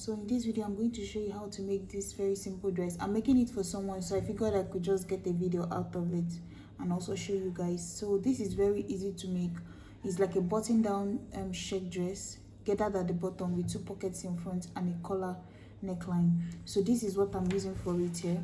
So in this video I'm going to show you how to make this very simple dress. I'm making it for someone, so I figured I could just get a video out of it and also show you guys. So this is very easy to make. It's like a button down shirt dress gathered at the bottom with 2 pockets in front and a collar neckline. So this is what I'm using for it here.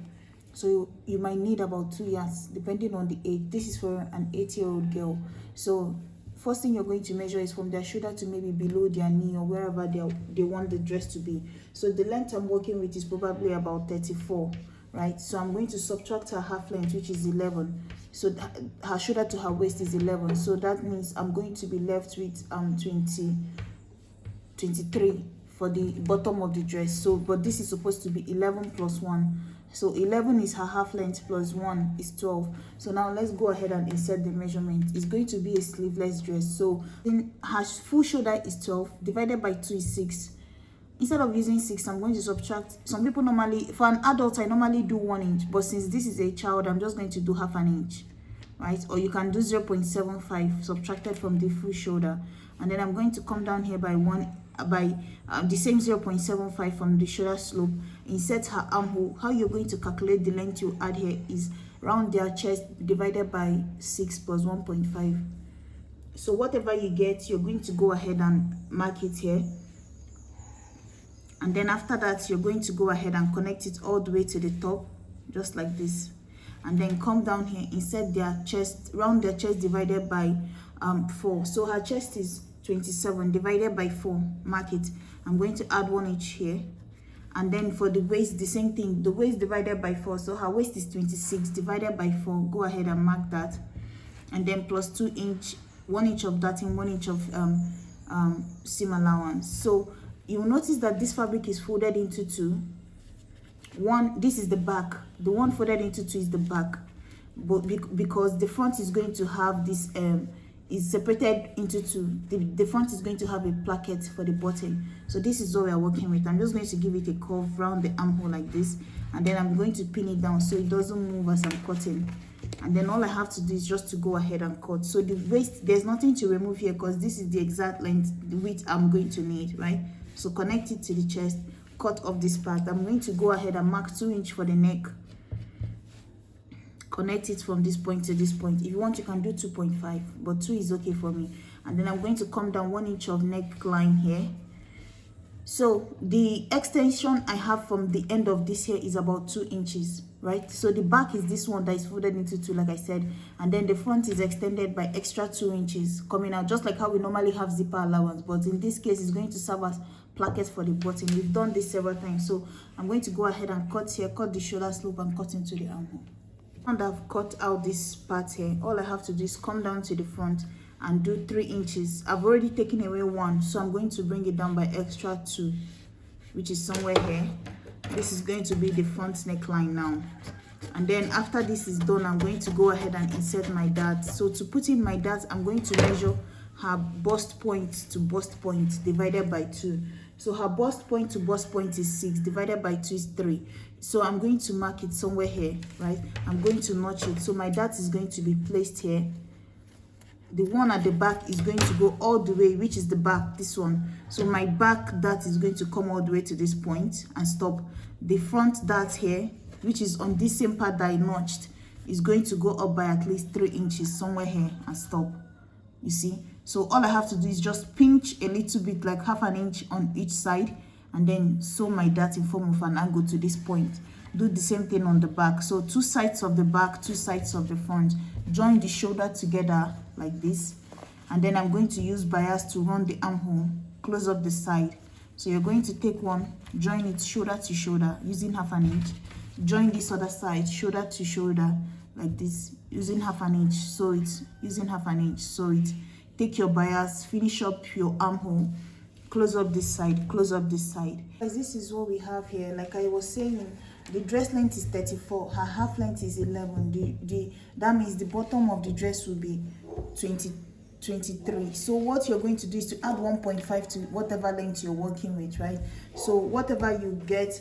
So you might need about 2 yards depending on the age. This is for an 8-year-old girl. So first thing you're going to measure is from their shoulder to maybe below their knee or wherever they want the dress to be. So the length I'm working with is probably about 34, right? So I'm going to subtract her half length, which is 11. So her shoulder to her waist is 11. So that means I'm going to be left with 23 for the bottom of the dress. So but this is supposed to be 11 plus 1. So 11 is her half length plus 1 is 12. So now let's go ahead and insert the measurement. It's going to be a sleeveless dress. So then her full shoulder is 12 divided by 2 is 6. Instead of using 6, I'm going to subtract. Some people normally, for an adult, I normally do 1 inch, but since this is a child, I'm just going to do half an inch, right? Or you can do 0.75 subtracted from the full shoulder, and then I'm going to come down here by the same 0.75 from the shoulder slope. Insert her armhole. How you're going to calculate the length you add here is round their chest divided by 6 plus 1.5. So whatever you get, you're going to go ahead and mark it here. And then after that, you're going to go ahead and connect it all the way to the top, just like this. And then come down here, insert their chest, round their chest divided by 4. So her chest is 27 divided by 4, mark it. I'm going to add 1 inch here. And then for the waist, the same thing, the waist divided by 4. So her waist is 26 divided by 4. Go ahead and mark that. And then plus 2 inch, 1 inch of that and 1 inch of seam allowance. So you will notice that this fabric is folded into 2. This is the back. The one folded into 2 is the back, but because the front is going to have this is separated into 2. The front is going to have a placket for the button. So this is what we are working with. I'm just going to give it a curve around the armhole like this, and then I'm going to pin it down so it doesn't move as I'm cutting. And then all I have to do is just to go ahead and cut. So the waist, there's nothing to remove here because this is the exact length, the width I'm going to need, right? So connect it to the chest, cut off this part. I'm going to go ahead and mark 2 inch for the neck. Connect it from this point to this point. If you want, you can do 2.5, but 2 is okay for me. And then I'm going to come down 1 inch of neckline here. So the extension I have from the end of this here is about 2 inches, right? So the back is this one that is folded into 2, like I said, and then the front is extended by extra 2 inches coming out, just like how we normally have zipper allowance, but in this case it's going to serve as placket for the button. We've done this several times. So I'm going to go ahead and cut here, cut the shoulder slope and cut into the armhole. And I've cut out this part here. All I have to do is come down to the front and do 3 inches. I've already taken away 1, so I'm going to bring it down by extra 2, which is somewhere here. This is going to be the front neckline now. And then after this is done, I'm going to go ahead and insert my dart. So to put in my dart, I'm going to measure her bust point to bust point divided by 2. So her bust point to bust point is 6 divided by 2 is 3. So I'm going to mark it somewhere here, right? I'm going to notch it. So my dart is going to be placed here. The one at the back is going to go all the way, which is the back, this one. So my back dart is going to come all the way to this point and stop. The front dart here, which is on this same part that I notched, is going to go up by at least 3 inches somewhere here and stop. You see? So all I have to do is just pinch a little bit, like half an inch on each side, and then sew my dart in form of an angle to this point. Do the same thing on the back. So 2 sides of the back, 2 sides of the front. Join the shoulder together like this. And then I'm going to use bias to run the armhole, close up the side. So you're going to take one, join it shoulder to shoulder using half an inch. Join this other side, shoulder to shoulder, like this, using half an inch. So it's using half an inch. So it. Take your bias, finish up your armhole, close up this side, close up this side. This is what we have here. Like I was saying, the dress length is 34, her half length is 11. That means the bottom of the dress will be 23. So what you're going to do is to add 1.5 to whatever length you're working with, right? So whatever you get,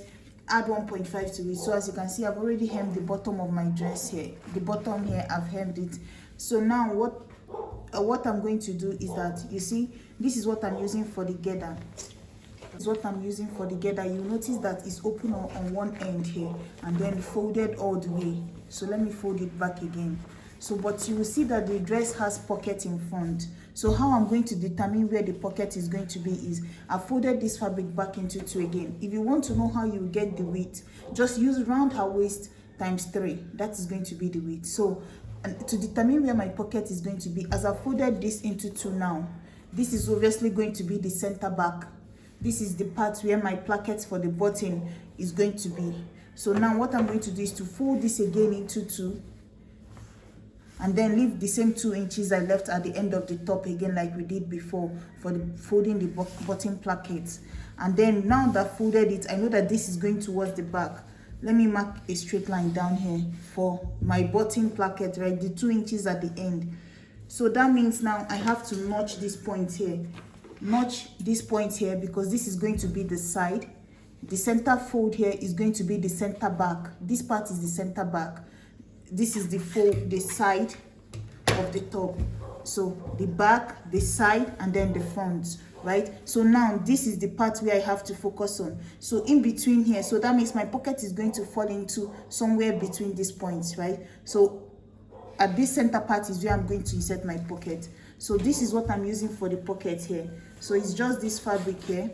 add 1.5 to it. So as you can see, I've already hemmed the bottom of my dress here. The bottom here, I've hemmed it. So now what I'm going to do is that, you see, this is what I'm using for the girder. Is what I'm using for the girder. You notice that it's open on one end here and then folded all the way. So let me fold it back again. So but you will see that the dress has pocket in front. So how I'm going to determine where the pocket is going to be is I folded this fabric back into 2 again. If you want to know how you get the width, just use round her waist times 3. That is going to be the width. So to determine where my pocket is going to be, as I folded this into 2 now, this is obviously going to be the center back. This is the part where my placket for the button is going to be. So now what I'm going to do is to fold this again into 2 and then leave the same 2 inches I left at the end of the top again, like we did before for the folding the button placket. And then now that I've folded it, I know that this is going towards the back. Let me mark a straight line down here for my button placket, right? The 2 inches at the end. So that means now I have to notch this point here. Notch this point here because this is going to be the side. The center fold here is going to be the center back. This part is the center back. This is the fold, the side of the top. So the back, the side, and then the front, right? So now this is the part where I have to focus on. So in between here, so that means my pocket is going to fall into somewhere between these points, right? So at this center part is where I'm going to insert my pocket. So this is what I'm using for the pocket here. So it's just this fabric here.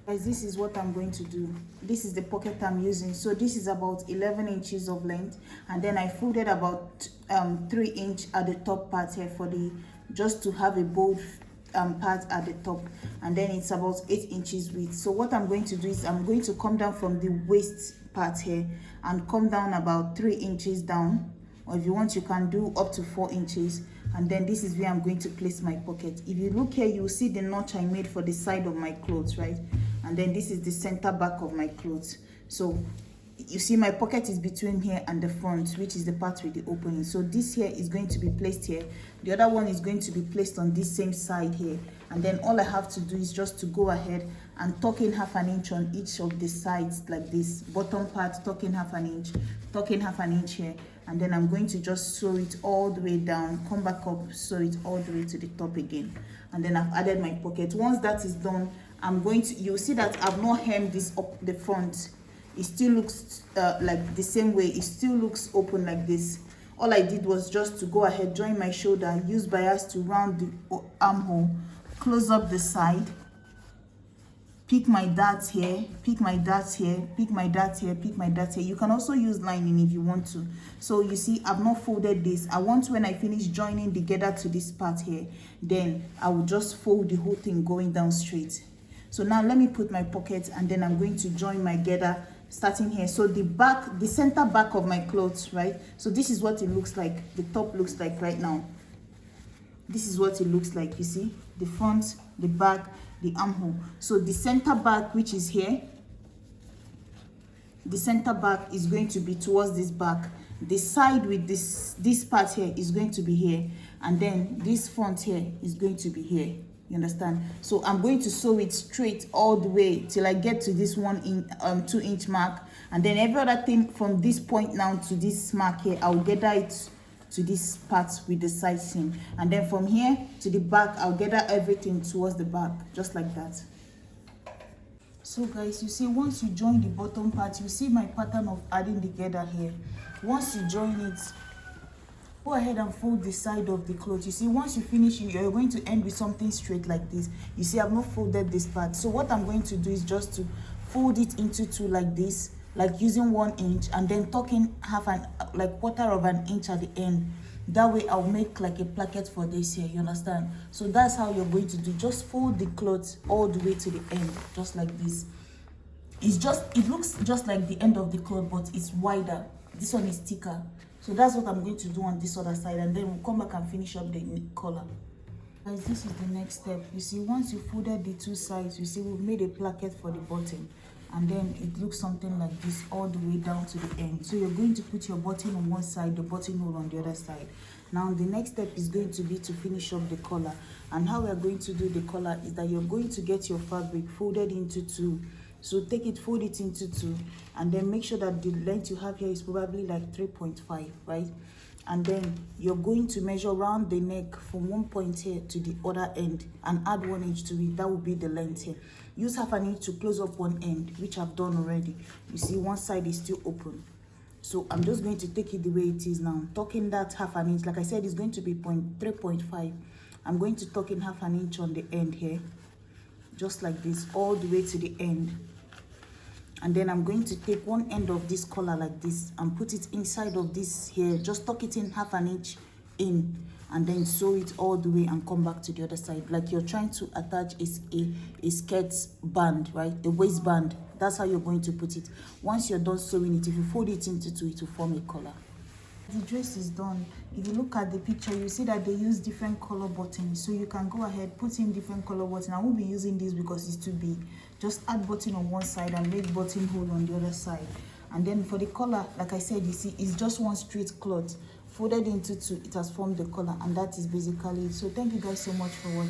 Guys, this is what I'm going to do. This is the pocket I'm using. So this is about 11 inches of length, and then I folded about 3 inch at the top part here for the, just to have a bold part at the top, and then it's about 8 inches width. So what I'm going to do is I'm going to come down from the waist part here and come down about 3 inches down, or if you want you can do up to 4 inches, and then this is where I'm going to place my pocket. If you look here, you'll see the notch I made for the side of my clothes, right? And then this is the center back of my clothes. So you see my pocket is between here and the front, which is the part with the opening. So this here is going to be placed here. The other one is going to be placed on this same side here. And then all I have to do is just to go ahead and tuck in 1/2 inch on each of the sides like this. Bottom part, tuck in 1/2 inch, tuck in 1/2 inch here. And then I'm going to just sew it all the way down, come back up, sew it all the way to the top again. And then I've added my pocket. Once that is done, I'm going to, you'll see that I've not hemmed this up the front. It still looks like the same way. It still looks open like this. All I did was just to go ahead, join my shoulder, use bias to round the armhole, close up the side, pick my darts here, pick my darts here, pick my darts here, pick my darts here. You can also use lining if you want to. So you see, I've not folded this. I want, when I finish joining the girder to this part here, then I will just fold the whole thing going down straight. So now let me put my pocket, and then I'm going to join my girder starting here. So the back, the center back of my clothes, right? So this is what it looks like. The top looks like right now. This is what it looks like. You see the front, the back, the armhole. So the center back, which is here, the center back is going to be towards this back. The side with this part here is going to be here, and then this front here is going to be here. You understand? So I'm going to sew it straight all the way till I get to this 2 inch mark, and then every other thing from this point now to this mark here, I'll gather it to this part with the side seam, and then from here to the back, I'll gather everything towards the back, just like that. So guys, you see, once you join the bottom part, you see my pattern of adding the girder here. Once you join it, go ahead and fold the side of the cloth. You see, once you finish it, you're going to end with something straight like this. You see, I've not folded this part. So what I'm going to do is just to fold it into 2 like this, like using 1 inch, and then tuck in like 1/4 of an inch at the end. That way I'll make like a placket for this here, you understand? So that's how you're going to do. Just fold the cloth all the way to the end, just like this. It looks just like the end of the cloth, but it's wider. This one is thicker. So that's what I'm going to do on this other side, and then we'll come back and finish up the collar. Guys, this is the next step. You see, once you folded the 2 sides, you see we've made a placket for the bottom, and then it looks something like this all the way down to the end. So you're going to put your button on one side, the buttonhole on the other side. Now the next step is going to be to finish up the collar, and how we are going to do the collar is that you're going to get your fabric folded into 2. So take it, fold it into 2, and then make sure that the length you have here is probably like 3.5, right? and then you're going to measure around the neck from one point here to the other end and add 1 inch to it. That will be the length here. Use half an inch to close up one end, which I've done already. You see one side is still open, so I'm just going to take it the way it is now. Tucking that half an inch, like I said, it's going to be 3.5. I'm going to tuck in half an inch on the end here, just like this, all the way to the end. And then I'm going to take one end of this collar like this and put it inside of this here. Just tuck it in half an inch in, and then sew it all the way and come back to the other side, like you're trying to attach a skirt band, right? A waistband. That's how you're going to put it. Once you're done sewing it, if you fold it into two, it will form a collar. The dress is done. If you look at the picture, you see that they use different color buttons, so you can go ahead, put in different color button. I won't be using this because it's too big. Just add button on one side and make buttonhole on the other side. And then for the collar, like I said, you see it's just one straight cloth folded into two. It has formed the collar, and that is basically it. So thank you guys so much for watching.